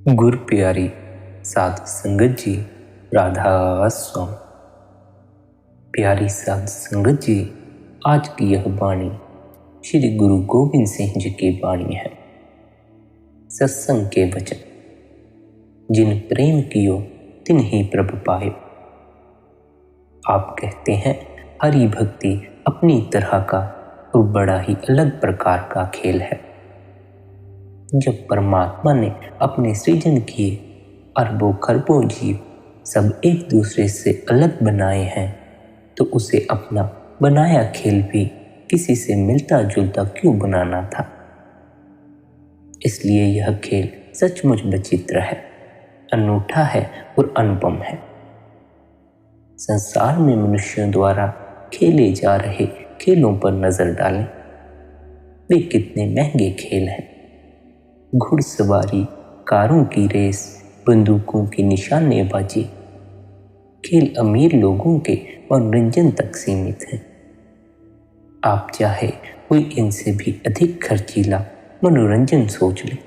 गुर प्यारी साध संगत जी, राधा स्वामी। प्यारी साध संगत जी, आज की यह वाणी श्री गुरु गोविंद सिंह जी की वाणी है। सत्संग के वचन, जिन प्रेम कियो तिन ही प्रभु पायो। आप कहते हैं हरि भक्ति अपनी तरह का और बड़ा ही अलग प्रकार का खेल है। जब परमात्मा ने अपने सृजन किए अरबों खरबों जीव सब एक दूसरे से अलग बनाए हैं, तो उसे अपना बनाया खेल भी किसी से मिलता जुलता क्यों बनाना था। इसलिए यह खेल सचमुच विचित्र है, अनूठा है और अनुपम है। संसार में मनुष्यों द्वारा खेले जा रहे खेलों पर नजर डालें, वे कितने महंगे खेल हैं। घुड़सवारी, कारों की रेस, बंदूकों की निशानेबाजी, खेल अमीर लोगों के मनोरंजन तक सीमित हैं। आप चाहे कोई इनसे भी अधिक खर्चीला मनोरंजन सोच ले,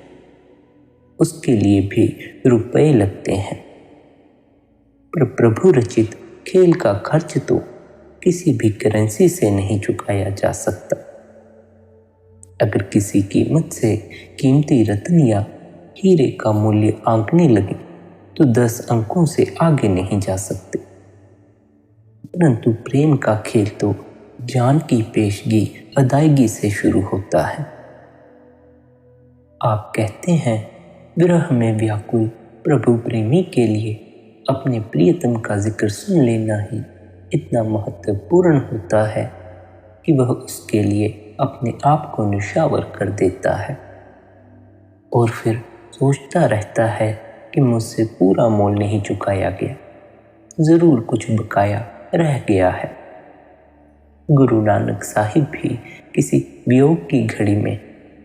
उसके लिए भी रुपए लगते हैं। पर प्रभु रचित खेल का खर्च तो किसी भी करेंसी से नहीं चुकाया जा सकता। अगर किसी कीमत से कीमती रत्न या हीरे का मूल्य आंकने लगे तो 10 अंकों से आगे नहीं जा सकते। परंतु प्रेम का खेल तो जान की पेशगी अदायगी से शुरू होता है। आप कहते हैं विरह में व्याकुल प्रभु प्रेमी के लिए अपने प्रियतम का जिक्र सुन लेना ही इतना महत्वपूर्ण होता है कि वह उसके लिए अपने आप को निशावर कर देता है और फिर सोचता रहता है कि मुझसे पूरा मोल नहीं चुकाया गया, जरूर कुछ बकाया रह गया है। गुरु नानक साहिब भी किसी वियोग की घड़ी में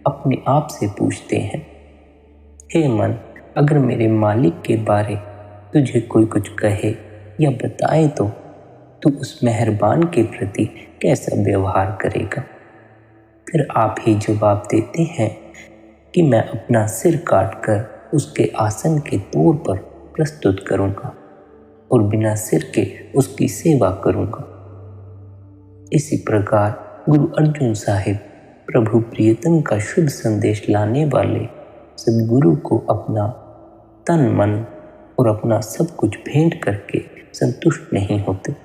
अपने आप से पूछते हैं, हे मन, अगर मेरे मालिक के बारे तुझे कोई कुछ कहे या बताए तो तू उस मेहरबान के प्रति कैसा व्यवहार करेगा। फिर आप ही जवाब देते हैं कि मैं अपना सिर काटकर उसके आसन के तौर पर प्रस्तुत करूंगा और बिना सिर के उसकी सेवा करूंगा। इसी प्रकार गुरु अर्जुन साहिब प्रभु प्रियतम का शुभ संदेश लाने वाले सद्गुरु को अपना तन मन और अपना सब कुछ भेंट करके संतुष्ट नहीं होते,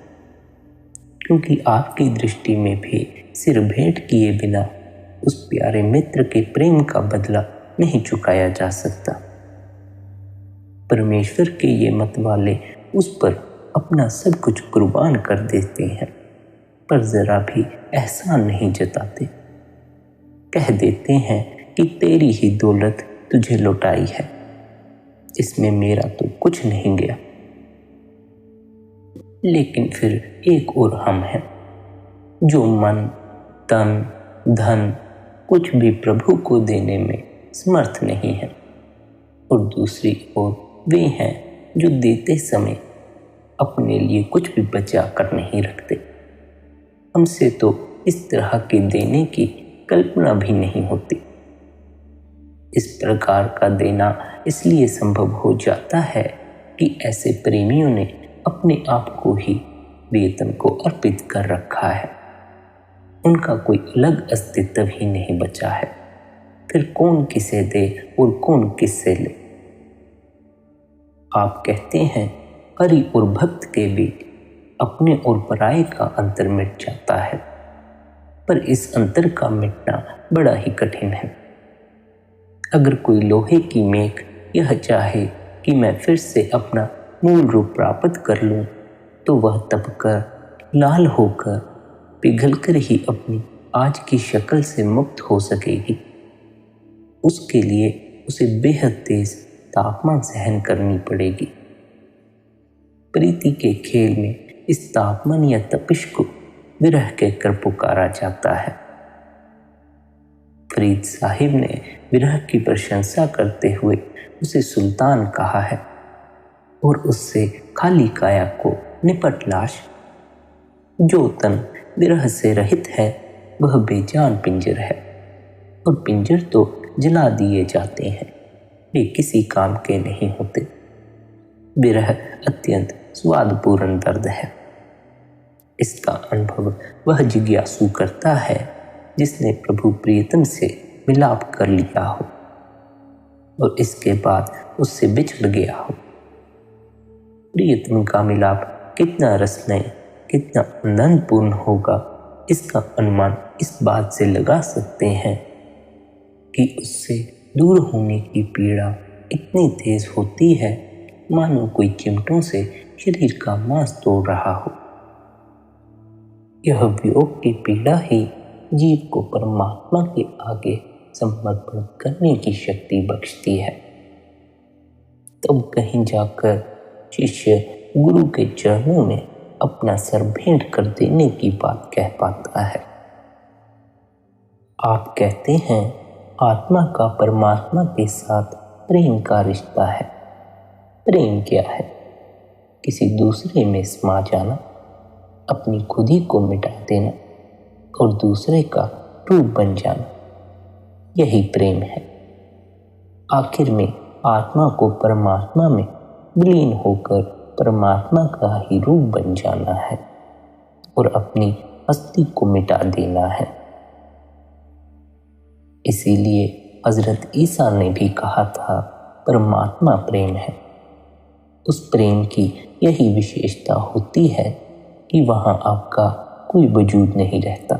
क्योंकि आपकी दृष्टि में भी सिर भेंट किए बिना उस प्यारे मित्र के प्रेम का बदला नहीं चुकाया जा सकता। परमेश्वर के ये मत वाले उस पर अपना सब कुछ कुर्बान कर देते हैं, पर जरा भी एहसान नहीं जताते। कह देते हैं कि तेरी ही दौलत तुझे लौटाई है, इसमें मेरा तो कुछ नहीं गया। लेकिन फिर एक और हम हैं जो मन, तन, धन कुछ भी प्रभु को देने में समर्थ नहीं है, और दूसरी ओर वे हैं जो देते समय अपने लिए कुछ भी बचा कर नहीं रखते। हमसे तो इस तरह के देने की कल्पना भी नहीं होती। इस प्रकार का देना इसलिए संभव हो जाता है कि ऐसे प्रेमियों ने अपने आप को ही प्रियतम को अर्पित कर रखा है। उनका कोई अलग अस्तित्व ही नहीं बचा है। फिर कौन किसे दे और कौन किससे ले। आप कहते हैं हरि और भक्त के बीच अपने और पराये का अंतर मिट जाता है, पर इस अंतर का मिटना बड़ा ही कठिन है। अगर कोई लोहे की मेख यह चाहे कि मैं फिर से अपना मूल रूप प्राप्त कर लूं, तो वह तपकर, लाल होकर, पिघलकर ही अपनी आज की शक्ल से मुक्त हो सकेगी। उसके लिए उसे बेहद तेज तापमान सहन करनी पड़ेगी। प्रीति के खेल में इस तापमान या तपिश को विरह कहकर पुकारा जाता है। फरीद साहिब ने विरह की प्रशंसा करते हुए उसे सुल्तान कहा है और उससे खाली काया को निपट लाश। जो तन विरह से रहित है वह बेजान पिंजर है, और पिंजर तो जला दिए जाते हैं। वे किसी काम के नहीं होते। विरह अत्यंत स्वादपूर्ण दर्द है। इसका अनुभव वह जिज्ञासु करता है जिसने प्रभु प्रियतम से मिलाप कर लिया हो और इसके बाद उससे बिछड़ गया हो। प्रियतम का मिलाप कितना रसमय, कितना आनंदपूर्ण होगा, इसका अनुमान इस बात से लगा सकते हैं कि उससे दूर होने की पीड़ा इतनी तेज होती है मानो कोई चिमटों से शरीर का मांस तोड़ रहा हो। यह वियोग की पीड़ा ही जीव को परमात्मा के आगे समर्पण करने की शक्ति बख्शती है। तब कहीं जाकर शिष्य गुरु के चरणों में अपना सर भेंट कर देने की बात कह पाता है। आप कहते हैं आत्मा का परमात्मा के साथ प्रेम का रिश्ता है। प्रेम क्या है? किसी दूसरे में समा जाना, अपनी खुद ही को मिटा देना और दूसरे का रूप बन जाना, यही प्रेम है। आखिर में आत्मा को परमात्मा में विलीन होकर परमात्मा का ही रूप बन जाना है और अपनी अस्थि को मिटा देना है। इसीलिए हजरत ईसा ने भी कहा था परमात्मा प्रेम है। उस प्रेम की यही विशेषता होती है कि वहाँ आपका कोई वजूद नहीं रहता,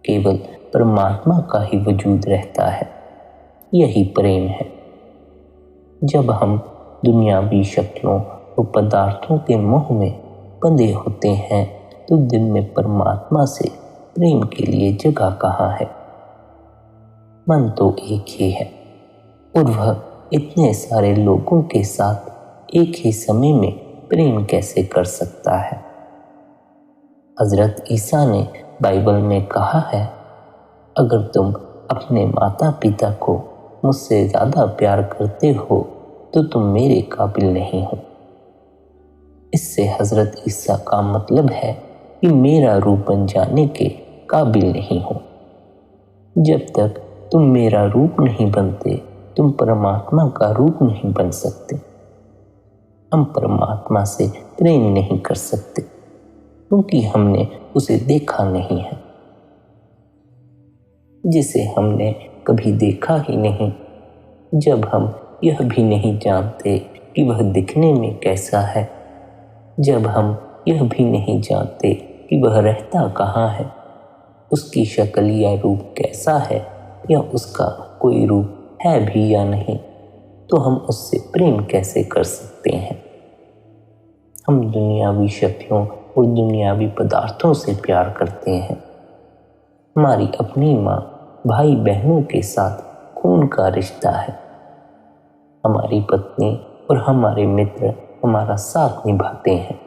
केवल परमात्मा का ही वजूद रहता है। यही प्रेम है। जब हम दुनियावी शक्लों और पदार्थों के मोह में बंधे होते हैं तो दिल में परमात्मा से प्रेम के लिए जगह कहाँ है? मन तो एक ही है और वह इतने सारे लोगों के साथ एक ही समय में प्रेम कैसे कर सकता है? हजरत ईसा ने बाइबल में कहा है, अगर तुम अपने माता पिता को मुझसे ज़्यादा प्यार करते हो तो तुम मेरे काबिल नहीं हो। इससे हजरत ईसा का मतलब है कि मेरा रूप बन जाने के काबिल नहीं हो। जब तक तुम मेरा रूप नहीं बनते तुम परमात्मा का रूप नहीं बन सकते। हम परमात्मा से प्रेम नहीं कर सकते क्योंकि हमने उसे देखा नहीं है। जिसे हमने कभी देखा ही नहीं, जब हम यह भी नहीं जानते कि वह दिखने में कैसा है, जब हम यह भी नहीं जानते कि वह रहता कहाँ है, उसकी शक्ल या रूप कैसा है या उसका कोई रूप है भी या नहीं, तो हम उससे प्रेम कैसे कर सकते हैं? हम दुनियावी शक्लों और दुनियावी पदार्थों से प्यार करते हैं। हमारी अपनी माँ भाई बहनों के साथ खून का रिश्ता है। हमारी पत्नी और हमारे मित्र हमारा साथ निभाते हैं।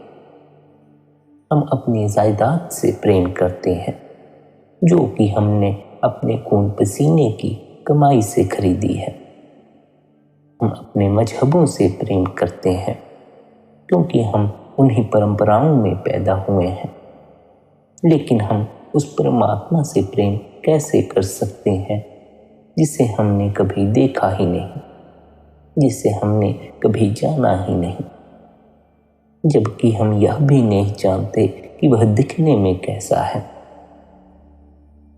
हम अपनी जायदाद से प्रेम करते हैं जो कि हमने अपने खून पसीने की कमाई से खरीदी है। हम अपने मजहबों से प्रेम करते हैं क्योंकि हम उन्हीं परंपराओं में पैदा हुए हैं। लेकिन हम उस परमात्मा से प्रेम कैसे कर सकते हैं जिसे हमने कभी देखा ही नहीं, जिसे हमने कभी जाना ही नहीं, जबकि हम यह भी नहीं जानते कि वह दिखने में कैसा है।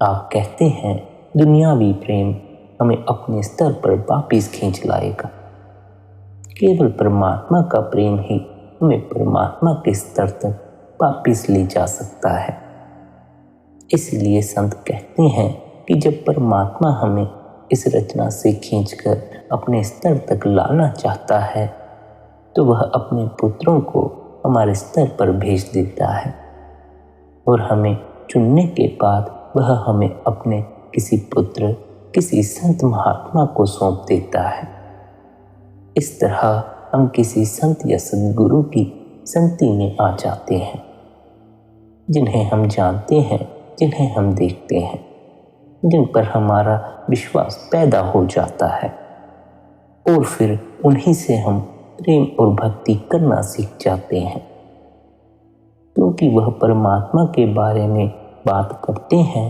आप कहते हैं दुनियावी प्रेम हमें अपने स्तर पर वापिस खींच लाएगा। केवल परमात्मा का प्रेम ही हमें परमात्मा के स्तर तक वापिस ले जा सकता है। इसलिए संत कहते हैं कि जब परमात्मा हमें इस रचना से खींचकर अपने स्तर तक लाना चाहता है तो वह अपने पुत्रों को हमारे स्तर पर भेज देता है और हमें चुनने के बाद वह हमें अपने किसी पुत्र, किसी संत महात्मा को सौंप देता है। इस तरह हम किसी संत या सद्गुरु की संगति में आ जाते हैं, जिन्हें हम जानते हैं, जिन्हें हम देखते हैं, जिन पर हमारा विश्वास पैदा हो जाता है और फिर उन्हीं से हम प्रेम और भक्ति करना सीख जाते हैं क्योंकि वह परमात्मा के बारे में बात करते हैं।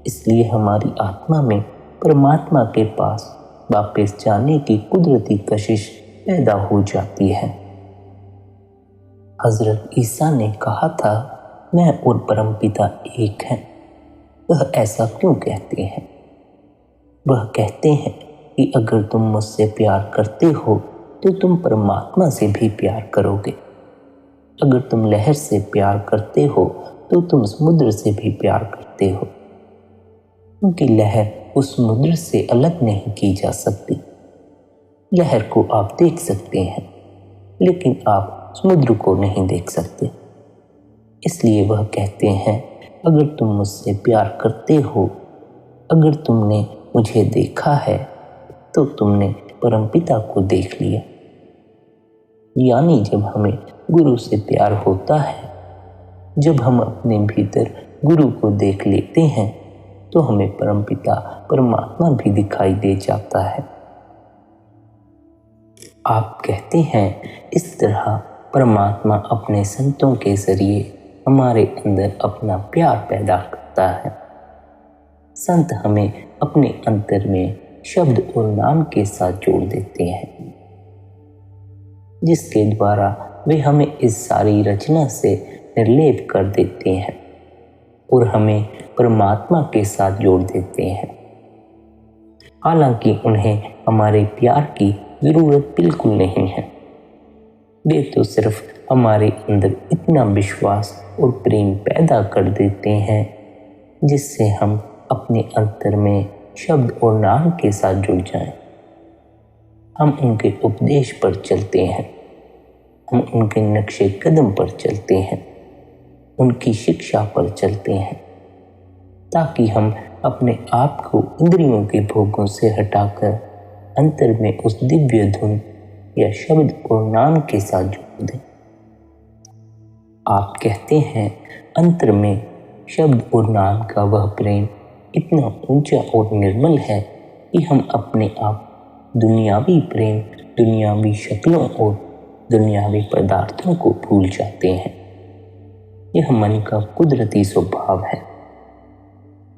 इसलिए हमारी आत्मा में परमात्मा के पास वापस जाने की कुदरती कशिश पैदा हो जाती है। हजरत ईसा ने कहा था, मैं और परमपिता एक हैं। वह ऐसा क्यों कहते हैं? वह कहते हैं कि अगर तुम मुझसे प्यार करते हो तो तुम परमात्मा से भी प्यार करोगे। अगर तुम लहर से प्यार करते हो तो तुम समुद्र से भी प्यार करते हो, क्योंकि लहर उस समुद्र से अलग नहीं की जा सकती। लहर को आप देख सकते हैं, लेकिन आप समुद्र को नहीं देख सकते। इसलिए वह कहते हैं, अगर तुम मुझसे प्यार करते हो, अगर तुमने मुझे देखा है तो तुमने परमपिता को देख लिया। यानी जब हमें गुरु से प्यार होता है, जब हम अपने भीतर गुरु को देख लेते हैं, तो हमें परमपिता परमात्मा भी दिखाई दे जाता है। आप कहते हैं, इस तरह परमात्मा अपने संतों के जरिए हमारे अंदर अपना प्यार पैदा करता है। संत हमें अपने अंतर में शब्द और नाम के साथ जोड़ देते हैं, जिसके द्वारा वे हमें इस सारी रचना से निर्लेप कर देते हैं और हमें परमात्मा के साथ जोड़ देते हैं। हालांकि उन्हें हमारे प्यार की जरूरत बिल्कुल नहीं है। वे तो सिर्फ हमारे अंदर इतना विश्वास और प्रेम पैदा कर देते हैं, जिससे हम अपने अंतर में शब्द और नाम के साथ जुड़ जाएं। हम उनके उपदेश पर चलते हैं, हम उनके नक्शे कदम पर चलते हैं, उनकी शिक्षा पर चलते हैं, ताकि हम अपने आप को इंद्रियों के भोगों से हटाकर अंतर में उस दिव्य धुन या शब्द और नाम के साथ जोड़ दें। आप कहते हैं, अंतर में शब्द और नाम का वह प्रेम इतना ऊंचा और निर्मल है कि हम अपने आप दुनियावी प्रेम, दुनियावी शक्लों और दुनियावी पदार्थों को भूल जाते हैं। यह मन का कुदरती स्वभाव है।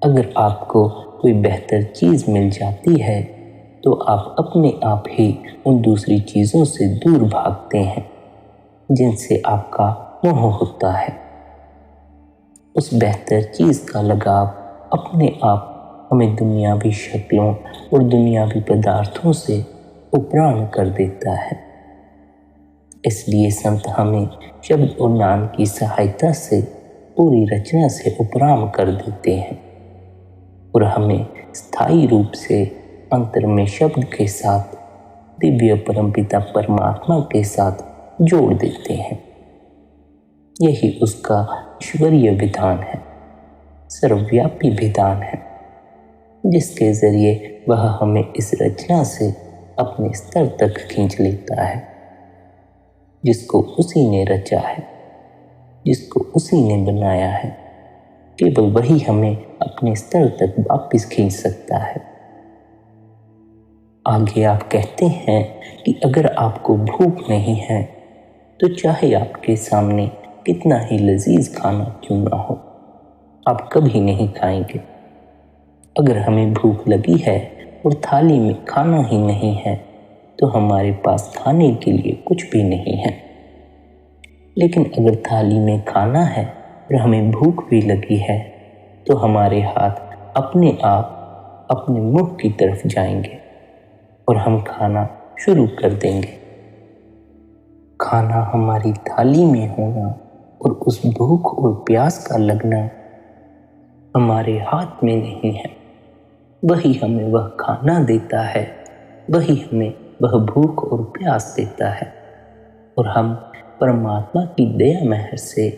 अगर आपको कोई बेहतर चीज़ मिल जाती है तो आप अपने आप ही उन दूसरी चीज़ों से दूर भागते हैं जिनसे आपका मोह होता है। उस बेहतर चीज़ का लगाव अपने आप हमें दुनियावी शक्लों और दुनियावी पदार्थों से उपराम कर देता है। इसलिए संत हमें शब्द और नाम की सहायता से पूरी रचना से उपराम कर देते हैं और हमें स्थायी रूप से अंतर में शब्द के साथ दिव्य परमपिता परमात्मा के साथ जोड़ देते हैं। यही उसका ईश्वरीय विधान है, सर्वव्यापी विधान है, जिसके जरिए वह हमें इस रचना से अपने स्तर तक खींच लेता है। जिसको उसी ने रचा है, जिसको उसी ने बनाया है, केवल वही हमें अपने स्तर तक वापस खींच सकता है। आगे आप कहते हैं कि अगर आपको भूख नहीं है तो चाहे आपके सामने कितना ही लजीज खाना क्यों ना हो, आप कभी नहीं खाएंगे। अगर हमें भूख लगी है और थाली में खाना ही नहीं है तो हमारे पास खाने के लिए कुछ भी नहीं है। लेकिन अगर थाली में खाना है और हमें भूख भी लगी है तो हमारे हाथ अपने आप अपने मुंह की तरफ जाएंगे और हम खाना शुरू कर देंगे। खाना हमारी थाली में होना और उस भूख और प्यास का लगना हमारे हाथ में नहीं है। वही हमें वह खाना देता है, वही हमें वह भूख और प्यास देता है और हम परमात्मा की दया मेहर से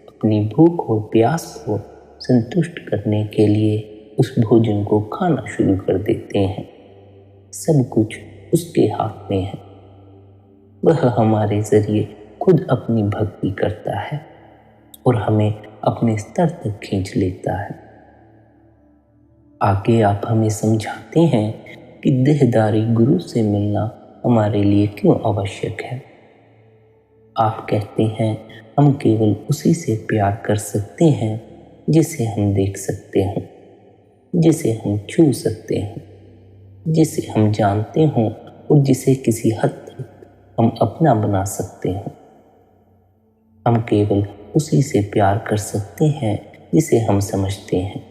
अपनी भूख और प्यास को संतुष्ट करने के लिए उस भोजन को खाना शुरू कर देते हैं। सब कुछ उसके हाथ में है। वह हमारे जरिए खुद अपनी भक्ति करता है और हमें अपने स्तर तक खींच लेता है। आगे आप हमें समझाते हैं कि देहदारी गुरु से मिलना हमारे लिए क्यों आवश्यक है। आप कहते हैं, हम केवल उसी से प्यार कर सकते हैं जिसे हम देख सकते हैं, जिसे हम छू सकते हैं। जिसे हम जानते हों और जिसे किसी हद तक हम अपना बना सकते हों। हम केवल उसी से प्यार कर सकते हैं जिसे हम समझते हैं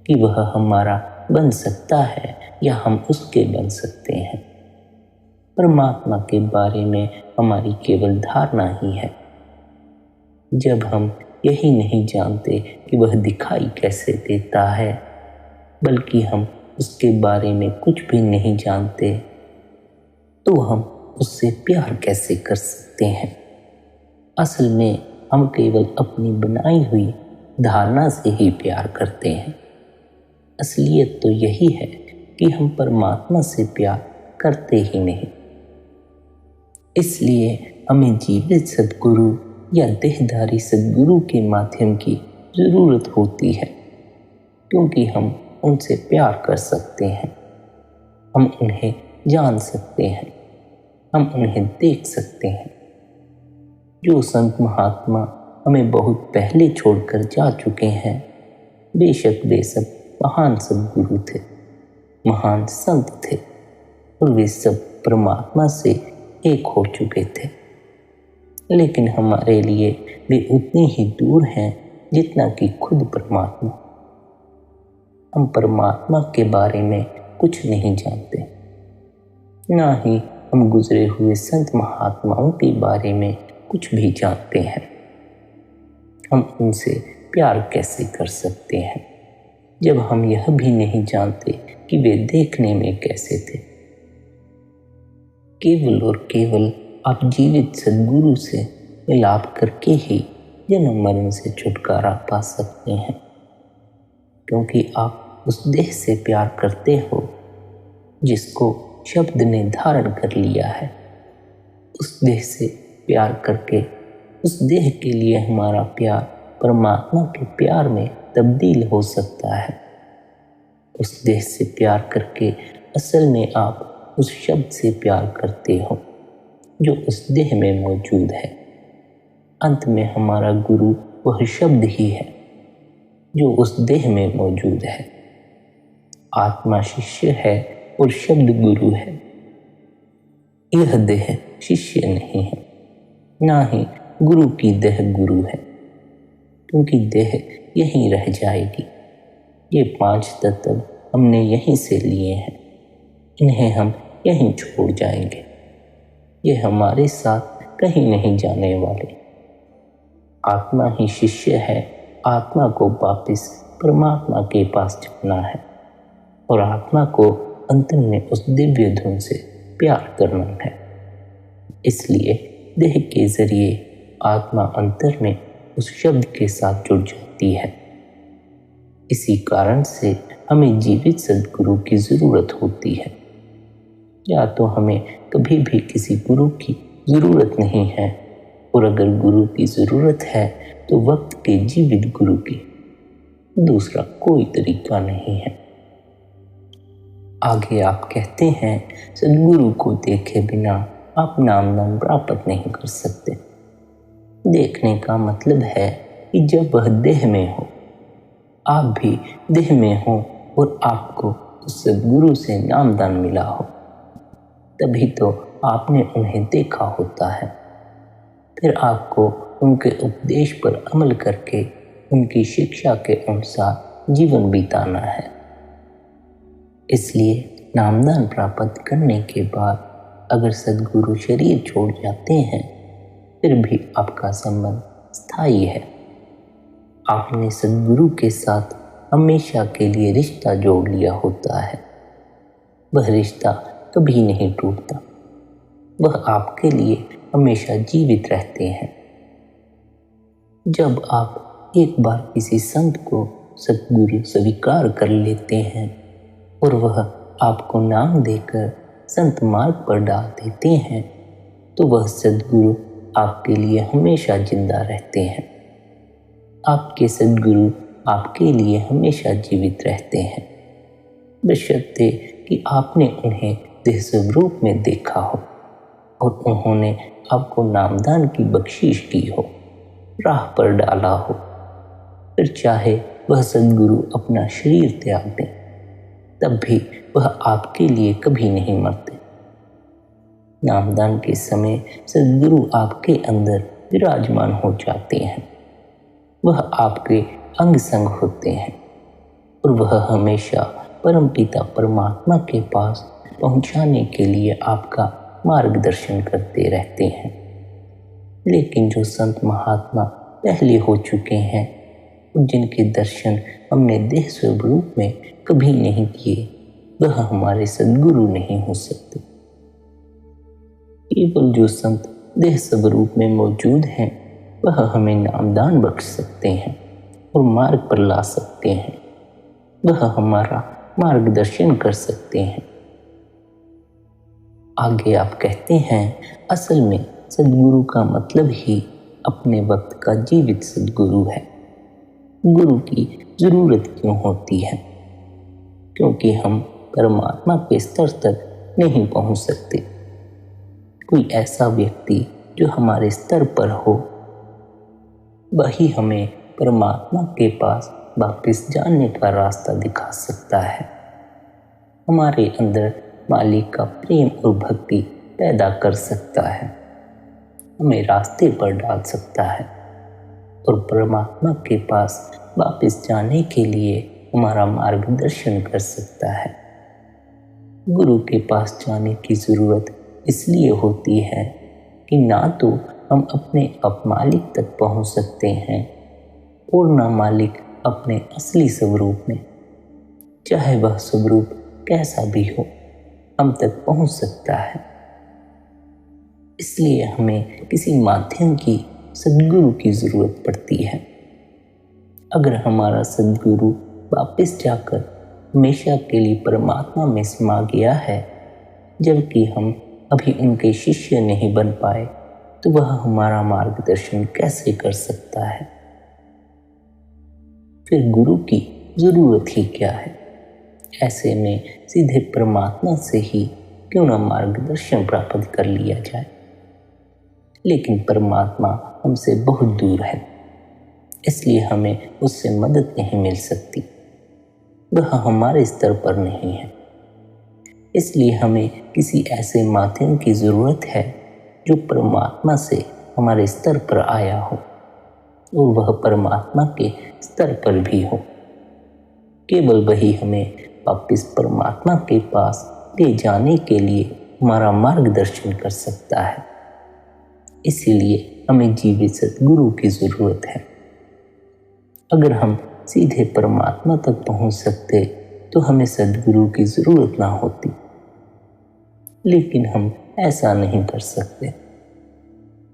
कि वह हमारा बन सकता है या हम उसके बन सकते हैं। परमात्मा के बारे में हमारी केवल धारणा ही है। जब हम यही नहीं जानते कि वह दिखाई कैसे देता है, बल्कि हम उसके बारे में कुछ भी नहीं जानते, तो हम उससे प्यार कैसे कर सकते हैं? असल में हम केवल अपनी बनाई हुई धारणा से ही प्यार करते हैं। असलियत तो यही है कि हम परमात्मा से प्यार करते ही नहीं। इसलिए हमें जीवित सद्गुरु या देहधारी सद्गुरु के माध्यम की ज़रूरत होती है, क्योंकि हम उनसे प्यार कर सकते हैं, हम उन्हें जान सकते हैं, हम उन्हें देख सकते हैं। जो संत महात्मा हमें बहुत पहले छोड़कर जा चुके हैं, बेशक वे सब महान सद्गुरु थे, महान संत थे, और वे सब परमात्मा से एक हो चुके थे। लेकिन हमारे लिए वे उतने ही दूर हैं जितना कि खुद परमात्मा। हम परमात्मा के बारे में कुछ नहीं जानते, ना ही हम गुजरे हुए संत महात्माओं के बारे में कुछ भी जानते हैं। हम उनसे प्यार कैसे कर सकते हैं जब हम यह भी नहीं जानते कि वे देखने में कैसे थे? केवल और केवल आप जीवित सद्गुरु से मिलाप करके ही जन्म मरण से छुटकारा पा सकते हैं, क्योंकि आप उस देह से प्यार करते हो जिसको शब्द ने धारण कर लिया है। उस देह से प्यार करके उस देह के लिए हमारा प्यार परमात्मा के प्यार में तब्दील हो सकता है। उस देह से प्यार करके असल में आप उस शब्द से प्यार करते हो जो उस देह में मौजूद है। अंत में हमारा गुरु वह शब्द ही है जो उस देह में मौजूद है। आत्मा शिष्य है और शब्द गुरु है। यह देह शिष्य नहीं है, ना ही गुरु की देह गुरु है, क्योंकि देह यहीं रह जाएगी। ये 5 तत्व हमने यहीं से लिए हैं, इन्हें हम यहीं छोड़ जाएंगे। ये हमारे साथ कहीं नहीं जाने वाले। आत्मा ही शिष्य है। आत्मा को वापस परमात्मा के पास जाना है और आत्मा को अंतिम में उस दिव्य धुन से प्यार करना है। इसलिए देह के जरिए आत्मा अंतर में उस शब्द के साथ जुड़ जाती है। इसी कारण से हमें जीवित सद्गुरु की ज़रूरत होती है। या तो हमें कभी भी किसी गुरु की ज़रूरत नहीं है, और अगर गुरु की ज़रूरत है तो वक्त के जीवित गुरु की। दूसरा कोई तरीका नहीं है। आगे आप कहते हैं, सद्गुरु को देखे बिना आप नाम दान प्राप्त नहीं कर सकते। देखने का मतलब है कि जब वह देह में हो, आप भी देह में हो और आपको उस सद्गुरु से नामदान मिला हो, तभी तो आपने उन्हें देखा होता है। फिर आपको उनके उपदेश पर अमल करके उनकी शिक्षा के अनुसार जीवन बिताना है। इसलिए नामदान प्राप्त करने के बाद अगर सद्गुरु शरीर छोड़ जाते हैं, फिर भी आपका संबंध स्थायी है। आपने सद्गुरु के साथ हमेशा के लिए रिश्ता जोड़ लिया होता है। वह रिश्ता कभी नहीं टूटता, वह आपके लिए हमेशा जीवित रहते हैं। जब आप एक बार किसी संत को सद्गुरु स्वीकार कर लेते हैं और वह आपको नाम देकर संत मार्ग पर डाल देते हैं, तो वह सद्गुरु आपके लिए हमेशा जिंदा रहते हैं। आपके सद्गुरु आपके लिए हमेशा जीवित रहते हैं, बशर्ते कि आपने उन्हें देह स्वरूप में देखा हो और उन्होंने आपको नामदान की बख्शीश की हो, राह पर डाला हो। फिर चाहे वह सद्गुरु अपना शरीर त्याग दें, तब भी वह आपके लिए कभी नहीं मरते। नामदान के समय सद्गुरु आपके अंदर विराजमान हो जाते हैं। वह आपके अंग संग होते हैं और वह हमेशा परमपिता परमात्मा के पास पहुंचाने के लिए आपका मार्गदर्शन करते रहते हैं। लेकिन जो संत महात्मा पहले हो चुके हैं और जिनके दर्शन हमने देह स्वरूप में कभी नहीं किए, वह हमारे सद्गुरु नहीं हो सकते। केवल जो संत देह स्वरूप में मौजूद हैं, वह हमें नामदान बख्श सकते हैं और मार्ग पर ला सकते हैं। वह हमारा मार्गदर्शन कर सकते हैं। आगे आप कहते हैं, असल में सद्गुरु का मतलब ही अपने वक्त का जीवित सद्गुरु है। गुरु की जरूरत क्यों होती है? क्योंकि हम परमात्मा के स्तर तक नहीं पहुंच सकते। कोई ऐसा व्यक्ति जो हमारे स्तर पर हो, वही हमें परमात्मा के पास वापस जाने का रास्ता दिखा सकता है। हमारे अंदर मालिक का प्रेम और भक्ति पैदा कर सकता है, हमें रास्ते पर डाल सकता है और परमात्मा के पास वापस जाने के लिए हमारा मार्गदर्शन कर सकता है। गुरु के पास जाने की ज़रूरत इसलिए होती है कि ना तो हम अपने आप मालिक तक पहुंच सकते हैं और ना मालिक अपने असली स्वरूप में, चाहे वह स्वरूप कैसा भी हो, हम तक पहुंच सकता है। इसलिए हमें किसी माध्यम की सद्गुरु की जरूरत पड़ती है। अगर हमारा सद्गुरु वापस जाकर हमेशा के लिए परमात्मा में समा गया है, जबकि हम अभी उनके शिष्य नहीं बन पाए, तो वह हमारा मार्गदर्शन कैसे कर सकता है? फिर गुरु की जरूरत ही क्या है? ऐसे में सीधे परमात्मा से ही क्यों न मार्गदर्शन प्राप्त कर लिया जाए। लेकिन परमात्मा हमसे बहुत दूर है, इसलिए हमें उससे मदद नहीं मिल सकती। वह हमारे स्तर पर नहीं है, इसलिए हमें किसी ऐसे माध्यम की ज़रूरत है जो परमात्मा से हमारे स्तर पर आया हो और वह परमात्मा के स्तर पर भी हो। केवल वही हमें वापस परमात्मा के पास ले जाने के लिए हमारा मार्गदर्शन कर सकता है। इसीलिए हमें जीवित सद्गुरु की ज़रूरत है। अगर हम सीधे परमात्मा तक पहुंच सकते तो हमें सद्गुरु की ज़रूरत ना होती, लेकिन हम ऐसा नहीं कर सकते।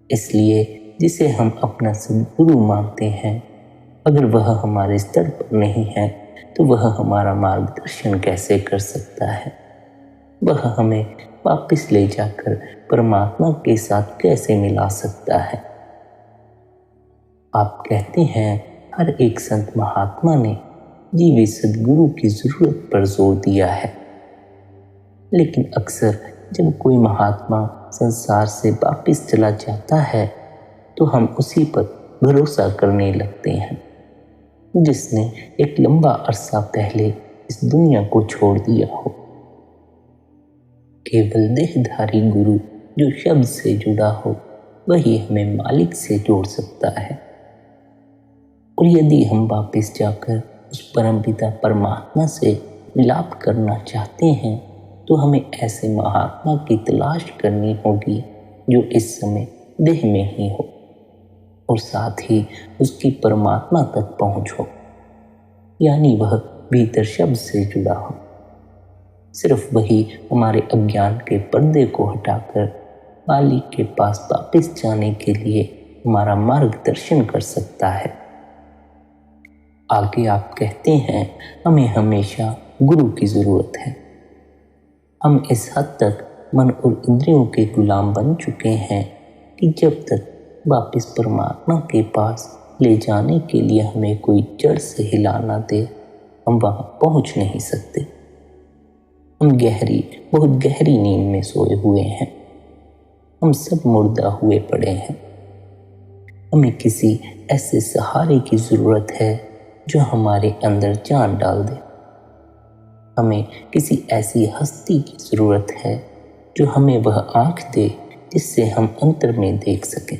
इसलिए जिसे हम अपना सद्गुरु मानते हैं, अगर वह हमारे स्तर पर नहीं है तो वह हमारा मार्गदर्शन कैसे कर सकता है? वह हमें वापस ले जाकर परमात्मा के साथ कैसे मिला सकता है? आप कहते हैं, हर एक संत महात्मा ने जीवित सद्गुरु की जरूरत पर जोर दिया है। लेकिन अक्सर जब कोई महात्मा संसार से वापस चला जाता है तो हम उसी पर भरोसा करने लगते हैं जिसने एक लंबा अरसा पहले इस दुनिया को छोड़ दिया हो। केवल देहधारी गुरु जो शब्द से जुड़ा हो, वही हमें मालिक से जोड़ सकता है। और यदि हम वापस जाकर उस परमपिता परमात्मा से मिलाप करना चाहते हैं तो हमें ऐसे महात्मा की तलाश करनी होगी जो इस समय देह में ही हो और साथ ही उसकी परमात्मा तक पहुँच हो, यानी वह भीतर शब्द से जुड़ा हो। सिर्फ वही हमारे अज्ञान के पर्दे को हटाकर मालिक के पास वापस जाने के लिए हमारा मार्गदर्शन कर सकता है। आगे आप कहते हैं, हमें हमेशा गुरु की ज़रूरत है। हम इस हद तक मन और इंद्रियों के गुलाम बन चुके हैं कि जब तक वापस परमात्मा के पास ले जाने के लिए हमें कोई जड़ से हिला ना दे, हम वहाँ पहुँच नहीं सकते। हम बहुत गहरी नींद में सोए हुए हैं। हम सब मुर्दा हुए पड़े हैं। हमें किसी ऐसे सहारे की ज़रूरत है जो हमारे अंदर जान डाल दे, हमें किसी ऐसी हस्ती की ज़रूरत है जो हमें वह आँख दे जिससे हम अंतर में देख सकें।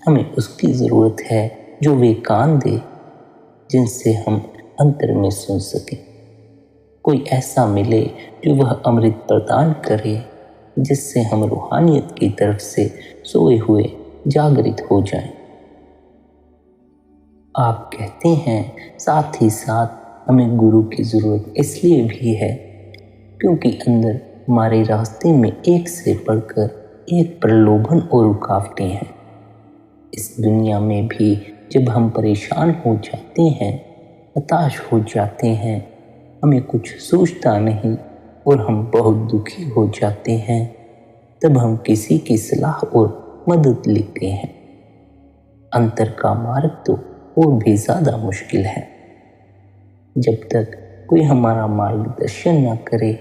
हमें उसकी ज़रूरत है जो वे कान दे जिनसे हम अंतर में सुन सकें। कोई ऐसा मिले जो वह अमृत प्रदान करे जिससे हम रूहानियत की तरफ से सोए हुए जागृत हो जाएं। आप कहते हैं साथ ही साथ हमें गुरु की ज़रूरत इसलिए भी है क्योंकि अंदर हमारे रास्ते में एक से बढ़कर एक प्रलोभन और रुकावटें हैं। इस दुनिया में भी जब हम परेशान हो जाते हैं, हताश हो जाते हैं, हमें कुछ सूझता नहीं और हम बहुत दुखी हो जाते हैं, तब हम किसी की सलाह और मदद लेते हैं। अंतर का मार्ग तो और भी ज़्यादा मुश्किल है। जब तक कोई हमारा मार्गदर्शन न करे,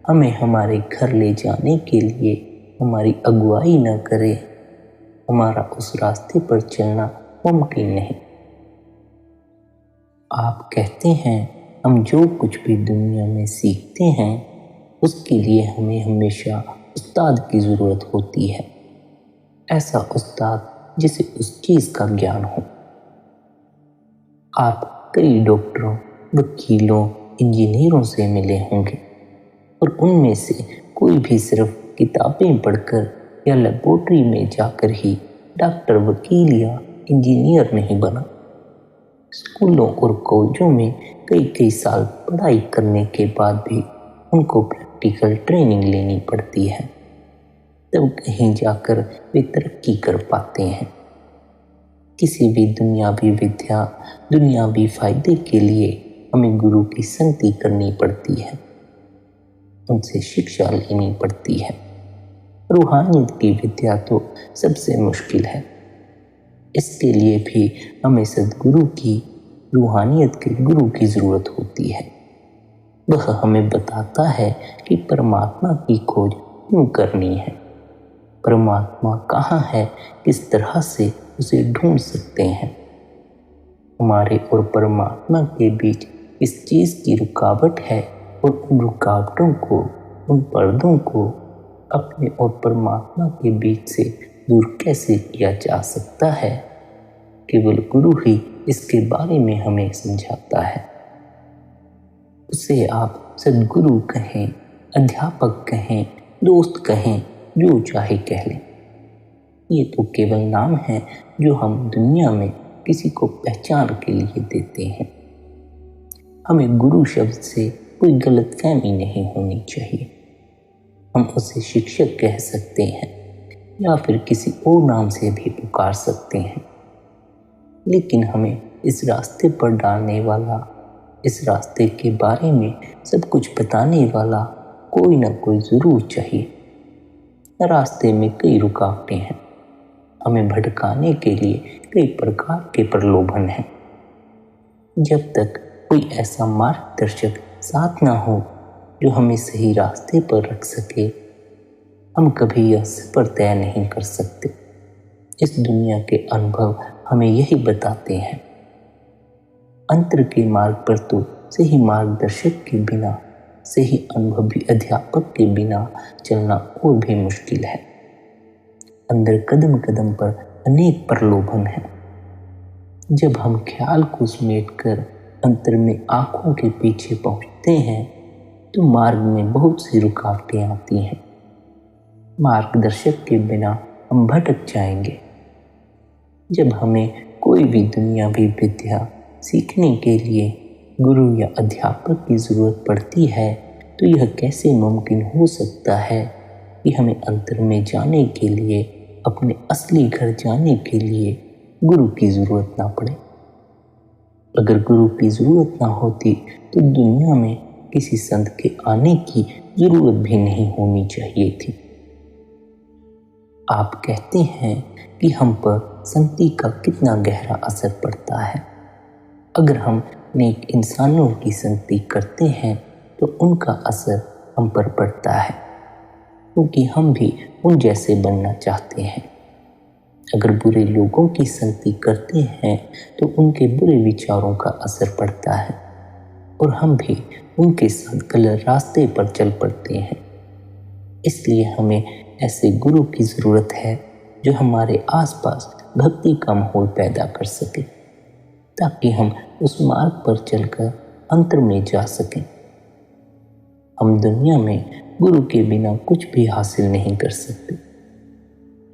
हमें हमारे घर ले जाने के लिए हमारी अगुवाई न करे, हमारा उस रास्ते पर चलना मुमकिन नहीं। आप कहते हैं हम जो कुछ भी दुनिया में सीखते हैं उसके लिए हमें हमेशा उस्ताद की ज़रूरत होती है, ऐसा उस्ताद जिसे उस चीज़ का ज्ञान हो। आप कई डॉक्टरों, वकीलों, इंजीनियरों से मिले होंगे और उनमें से कोई भी सिर्फ किताबें पढ़कर या लेबोरेटरी में जाकर ही डॉक्टर, वकील या इंजीनियर नहीं बना। स्कूलों और कॉलेजों में कई कई साल पढ़ाई करने के बाद भी उनको प्रैक्टिकल ट्रेनिंग लेनी पड़ती है, तब कहीं जाकर वे तरक्की कर पाते हैं। किसी भी दुनियावी विद्या, दुनियावी फायदे के लिए हमें गुरु की संगति करनी पड़ती है, उनसे शिक्षा लेनी पड़ती है। रूहानियत की विद्या तो सबसे मुश्किल है। इसके लिए भी हमें सद्गुरु की, रूहानियत के गुरु की ज़रूरत होती है। वह हमें बताता है कि परमात्मा की खोज क्यों करनी है, परमात्मा कहाँ है, किस तरह से उसे ढूंढ सकते हैं। हमारे और परमात्मा के बीच इस चीज़ की रुकावट है और उन रुकावटों को, उन पर्दों को अपने और परमात्मा के बीच से दूर कैसे किया जा सकता है, केवल गुरु ही इसके बारे में हमें समझाता है। उसे आप सद्गुरु कहें, अध्यापक कहें, दोस्त कहें, जो चाहे कह लें। ये तो केवल नाम है जो हम दुनिया में किसी को पहचान के लिए देते हैं। हमें गुरु शब्द से कोई गलतफहमी नहीं होनी चाहिए। हम उसे शिक्षक कह सकते हैं या फिर किसी और नाम से भी पुकार सकते हैं, लेकिन हमें इस रास्ते पर डालने वाला, इस रास्ते के बारे में सब कुछ बताने वाला कोई ना कोई ज़रूर चाहिए। रास्ते में कई रुकावटें हैं, हमें भटकाने के लिए कई प्रकार के प्रलोभन हैं। जब तक कोई ऐसा मार्गदर्शक साथ ना हो जो हमें सही रास्ते पर रख सके, हम कभी यह सफर तय नहीं कर सकते। इस दुनिया के अनुभव हमें यही बताते हैं। अंतर के मार्ग पर तो सही मार्गदर्शक के बिना, सही अनुभवी अध्यापक के बिना चलना और भी मुश्किल है। अंदर कदम कदम पर अनेक प्रलोभन हैं। जब हम ख्याल को समेटकर अंतर में आंखों के पीछे पहुंचते हैं तो मार्ग में बहुत सी रुकावटें आती हैं। मार्गदर्शक के बिना हम भटक जाएंगे। जब हमें कोई भी दुनियावी विद्या सीखने के लिए गुरु या अध्यापक की ज़रूरत पड़ती है तो यह कैसे मुमकिन हो सकता है कि हमें अंतर में जाने के लिए, अपने असली घर जाने के लिए गुरु की ज़रूरत ना पड़े। अगर गुरु की ज़रूरत ना होती तो दुनिया में किसी संत के आने की ज़रूरत भी नहीं होनी चाहिए थी। आप कहते हैं कि हम पर संगति का कितना गहरा असर पड़ता है। अगर हम नेक इंसानों की संगति करते हैं तो उनका असर हम पर पड़ता है, क्योंकि हम भी उन जैसे बनना चाहते हैं। अगर बुरे लोगों की संगति करते हैं तो उनके बुरे विचारों का असर पड़ता है, और हम भी उनके साथ गलत रास्ते पर चल पड़ते हैं। इसलिए हमें ऐसे गुरु की ज़रूरत है जो हमारे आसपास भक्ति का माहौल पैदा कर सके, ताकि हम उस मार्ग पर चलकर अंतर में जा सकें। हम दुनिया में गुरु के बिना कुछ भी हासिल नहीं कर सकते,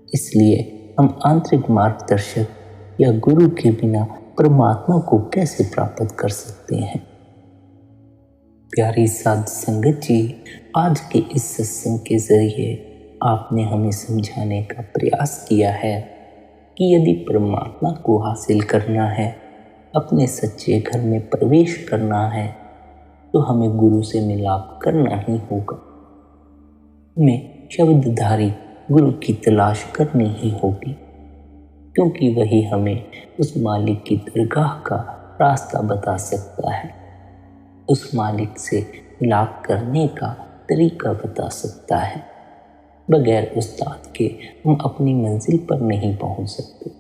इसलिए हम आंतरिक मार्गदर्शक या गुरु के बिना परमात्मा को कैसे प्राप्त कर सकते हैं। प्यारी साध संगत जी, आज के इस सत्संग के जरिए आपने हमें समझाने का प्रयास किया है कि यदि परमात्मा को हासिल करना है, अपने सच्चे घर में प्रवेश करना है, तो हमें गुरु से मिलाप करना ही होगा। हमें शब्दधारी गुरु की तलाश करनी ही होगी, क्योंकि वही हमें उस मालिक की दरगाह का रास्ता बता सकता है, उस मालिक से मिलाप करने का तरीका बता सकता है। बगैर उस्ताद के हम अपनी मंजिल पर नहीं पहुंच सकते।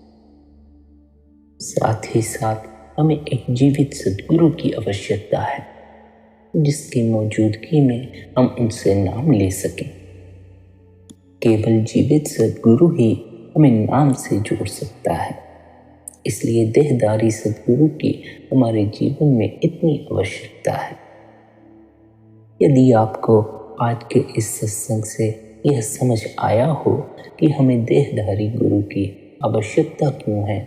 साथ ही साथ हमें एक जीवित सद्गुरु की आवश्यकता है, जिसकी मौजूदगी में हम उनसे नाम ले सकें। केवल जीवित सद्गुरु ही हमें नाम से जोड़ सकता है। इसलिए देहधारी सद्गुरु की हमारे जीवन में इतनी आवश्यकता है। यदि आपको आज के इस सत्संग से यह समझ आया हो कि हमें देहधारी गुरु की आवश्यकता क्यों है,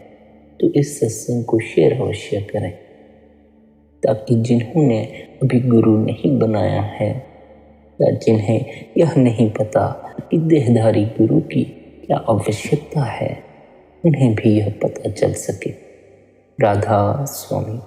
तो इस सत्संग को शेयर अवश्य करें, ताकि जिन्होंने अभी गुरु नहीं बनाया है या जिन्हें यह नहीं पता कि देहधारी गुरु की क्या आवश्यकता है, उन्हें भी यह पता चल सके। राधा स्वामी।